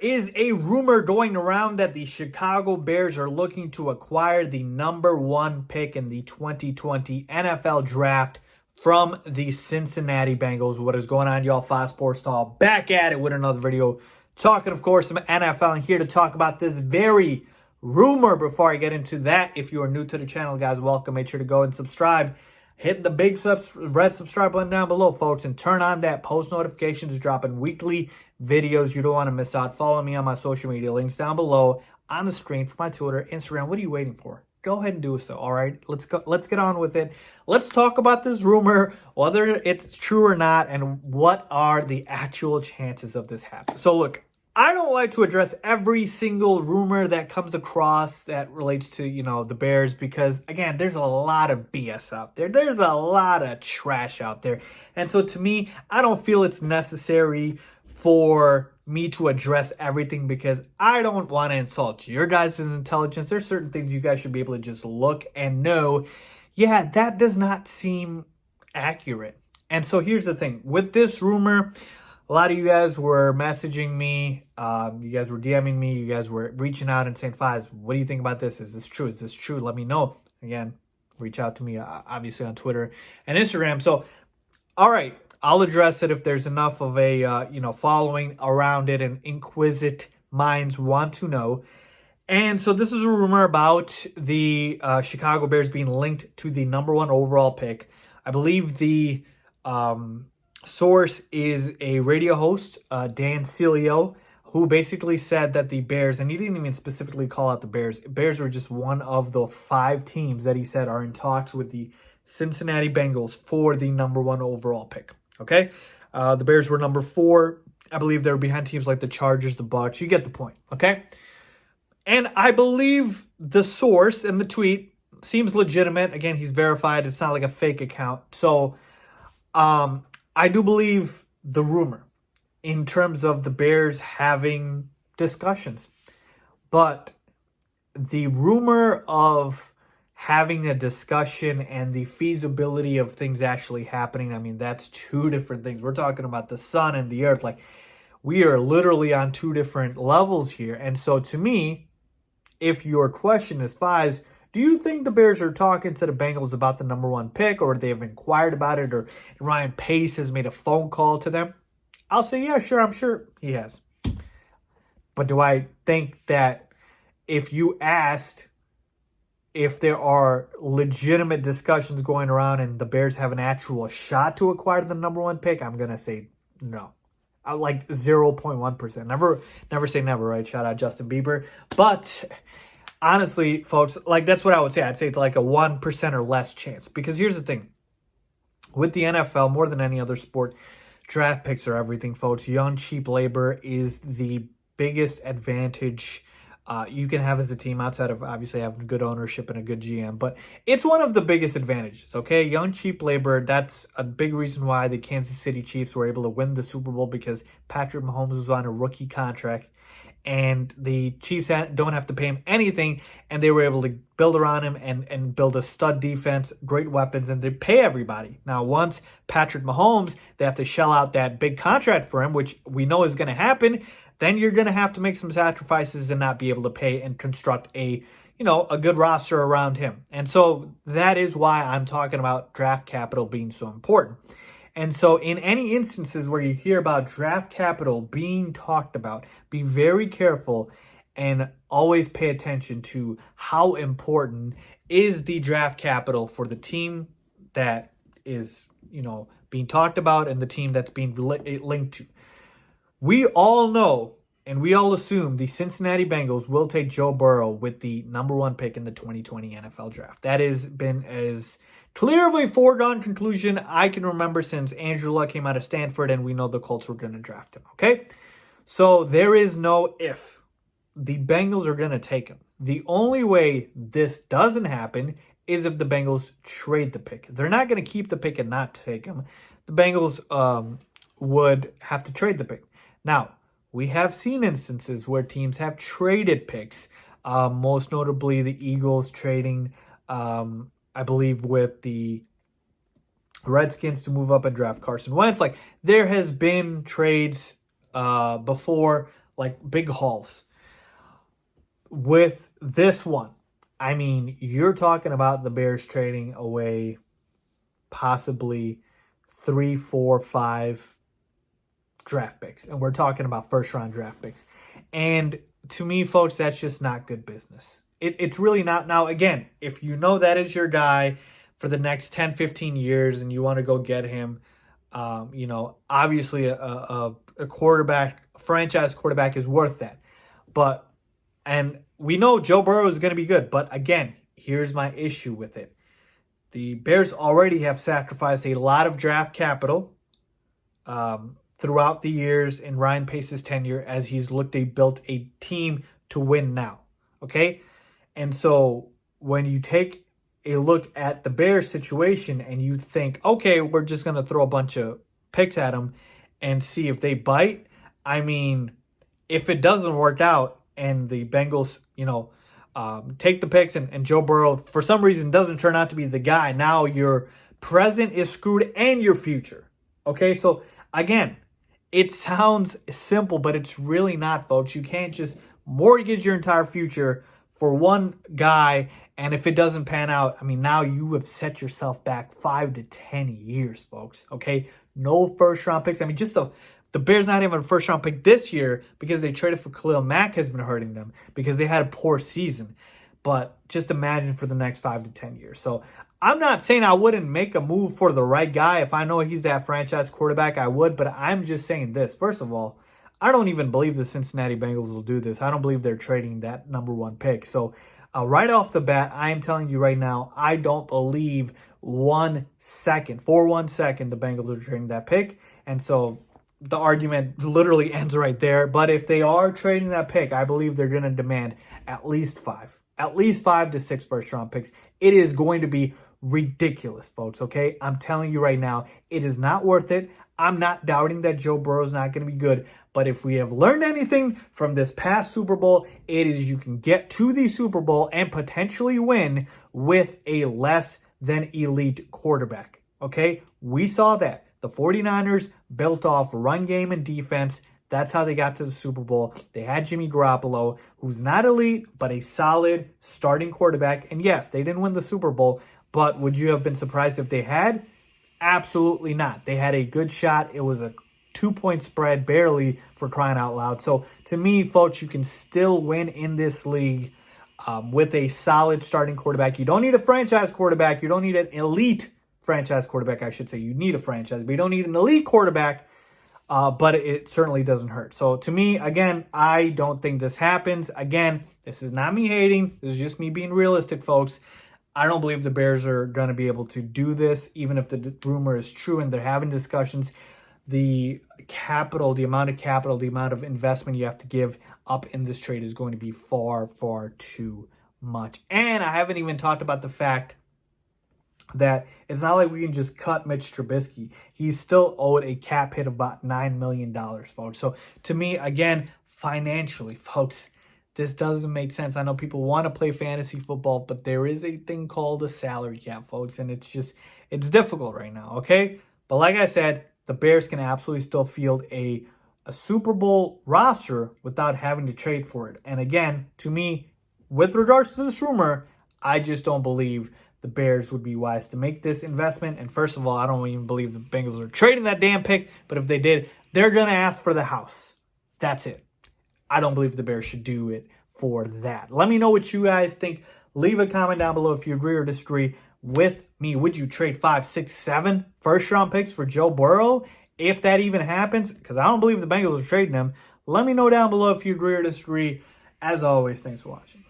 is a rumor going around that the Chicago Bears are looking to acquire the number 1 pick in the 2020 NFL Draft from the Cincinnati Bengals. What is going on, y'all? Fox Sports Talk back at it with another video. Talking, of course, some NFL, and here to talk about this very rumor. Before I get into that, if you are new to the channel, guys, welcome. Make sure to go and subscribe. Hit the big red subscribe button down below, folks, and turn on that post notifications, dropping weekly videos you don't want to miss out. Follow me on my social media links down below on the screen for my Twitter, Instagram. What are you waiting for? Go ahead and do so. All right, let's go. Let's get on with it. Let's talk about this rumor, whether it's true or not, and what are the actual chances of this happening. So look, I don't like to address every single rumor that comes across that relates to, the Bears, because again, there's a lot of BS out there. There's a lot of trash out there. And so to me, I don't feel it's necessary for me to address everything, because I don't want to insult your guys' intelligence. There's certain things you guys should be able to just look and know, yeah, that does not seem accurate. And so here's the thing. With this rumor, a lot of you guys were messaging me. You guys were DMing me. You guys were reaching out and saying, Fiz, what do you think about this? Is this true? Is this true? Let me know. Again, reach out to me, obviously, on Twitter and Instagram. So, all right, I'll address it if there's enough of a, following around it and inquisitive minds want to know. And so this is a rumor about the Chicago Bears being linked to the number 1 overall pick. I believe the source is a radio host, Dan Cilio, who basically said that the Bears, and he didn't even specifically call out the Bears. Bears were just one of the 5 teams that he said are in talks with the Cincinnati Bengals for the number 1 overall pick. Okay? The Bears were number 4. I believe they were behind teams like the Chargers, the Bucs. You get the point. Okay? And I believe the source and the tweet seems legitimate. Again, he's verified. It's not like a fake account. So, I do believe the rumor in terms of the Bears having discussions. But the rumor of having a discussion and the feasibility of things actually happening, I mean, that's 2 different things. We're talking about the sun and the earth. Like, we are literally on 2 different levels here. And so to me, if your question is, Fiz, do you think the Bears are talking to the Bengals about the number 1 pick, or they have inquired about it, or Ryan Pace has made a phone call to them? I'll say, yeah, sure, I'm sure he has. But do I think that if you asked if there are legitimate discussions going around and the Bears have an actual shot to acquire the number 1 pick, I'm going to say no. I like 0.1%. Never say never, right? Shout out Justin Bieber. But honestly, folks, like, that's what I would say. I'd say it's like a 1% or less chance. Because here's the thing. With the NFL, more than any other sport, draft picks are everything, folks. Young, cheap labor is the biggest advantage you can have as a team, outside of obviously having good ownership and a good GM. But it's one of the biggest advantages, okay? Young, cheap labor, that's a big reason why the Kansas City Chiefs were able to win the Super Bowl, because Patrick Mahomes was on a rookie contract. And the Chiefs don't have to pay him anything, and they were able to build around him and build a stud defense, great weapons, and they pay everybody. Now, once Patrick Mahomes, they have to shell out that big contract for him, which we know is going to happen, then you're going to have to make some sacrifices and not be able to pay and construct a good roster around him. And so that is why I'm talking about draft capital being so important. And so in any instances where you hear about draft capital being talked about, be very careful and always pay attention to how important is the draft capital for the team that is, being talked about and the team that's being linked to. We all know and we all assume the Cincinnati Bengals will take Joe Burrow with the number 1 pick in the 2020 NFL Draft. That has been as clear of a foregone conclusion I can remember since Andrew Luck came out of Stanford, and we know the Colts were going to draft him, okay? So there is no if. The Bengals are going to take him. The only way this doesn't happen is if the Bengals trade the pick. They're not going to keep the pick and not take him. The Bengals would have to trade the pick. Now, we have seen instances where teams have traded picks, most notably the Eagles trading, I believe, with the Redskins to move up and draft Carson Wentz. Like, there has been trades before. like big hauls. With this one, I mean, you're talking about the Bears trading away possibly 3, 4, 5 draft picks. And we're talking about first-round draft picks. And to me, folks, that's just not good business. It's really not. Now, again, if you know that is your guy for the next 10, 15 years and you want to go get him, obviously a quarterback, a franchise quarterback is worth that. And we know Joe Burrow is going to be good. But again, here's my issue with it. The Bears already have sacrificed a lot of draft capital throughout the years in Ryan Pace's tenure as he's built a team to win now. Okay? And so when you take a look at the Bears situation and you think, okay, we're just going to throw a bunch of picks at them and see if they bite. I mean, if it doesn't work out and the Bengals, take the picks and Joe Burrow, for some reason, doesn't turn out to be the guy, now your present is screwed and your future. Okay, so again, it sounds simple, but it's really not, folks. You can't just mortgage your entire future for one guy, and if it doesn't pan out, I mean, now you have set yourself back 5 to 10 years, folks. Okay, no first-round picks. I mean, just the Bears not having a first-round pick this year because they traded for Khalil Mack has been hurting them because they had a poor season. But just imagine for the next 5 to 10 years. So I'm not saying I wouldn't make a move for the right guy. If I know he's that franchise quarterback, I would. But I'm just saying this. First of all, I don't even believe the Cincinnati Bengals will do this. I don't believe they're trading that number 1 pick. So right off the bat, I am telling you right now, I don't believe for 1 second, the Bengals are trading that pick. And so the argument literally ends right there. But if they are trading that pick, I believe they're going to demand at least 5 to 6 first-round picks. It is going to be ridiculous, folks, okay? I'm telling you right now, it is not worth it. I'm not doubting that Joe Burrow is not going to be good. But if we have learned anything from this past Super Bowl, it is you can get to the Super Bowl and potentially win with a less than elite quarterback, okay? We saw that. The 49ers built off run game and defense. That's how they got to the Super Bowl. They had Jimmy Garoppolo, who's not elite, but a solid starting quarterback. And yes, they didn't win the Super Bowl, but would you have been surprised if they had? Absolutely not. They had a good shot. It was a 2-point spread, barely, for crying out loud. So to me, folks, you can still win in this league with a solid starting quarterback. You don't need a franchise quarterback. You don't need an elite franchise quarterback, I should say. You need a franchise, but you don't need an elite quarterback. But it certainly doesn't hurt. So to me, again, I don't think this happens. Again, this is not me hating. This is just me being realistic, folks. I don't believe the Bears are going to be able to do this, even if the rumor is true and they're having discussions. The amount of investment you have to give up in this trade is going to be far, far too much. And I haven't even talked about the fact that it's not like we can just cut Mitch Trubisky. He's still owed a cap hit of about $9 million, folks. So to me, again, financially, folks, this doesn't make sense. I know people want to play fantasy football, but there is a thing called a salary cap, folks, and it's difficult right now, okay? But like I said, the Bears can absolutely still field a Super Bowl roster without having to trade for it. And again, to me, with regards to this rumor, I just don't believe the Bears would be wise to make this investment. And first of all, I don't even believe the Bengals are trading that damn pick. But if they did, they're going to ask for the house. That's it. I don't believe the Bears should do it for that. Let me know what you guys think. Leave a comment down below if you agree or disagree with me. Would you trade 5, 6, 7 first-round picks for Joe Burrow? If that even happens, because I don't believe the Bengals are trading them. Let me know down below if you agree or disagree. As always, thanks for watching.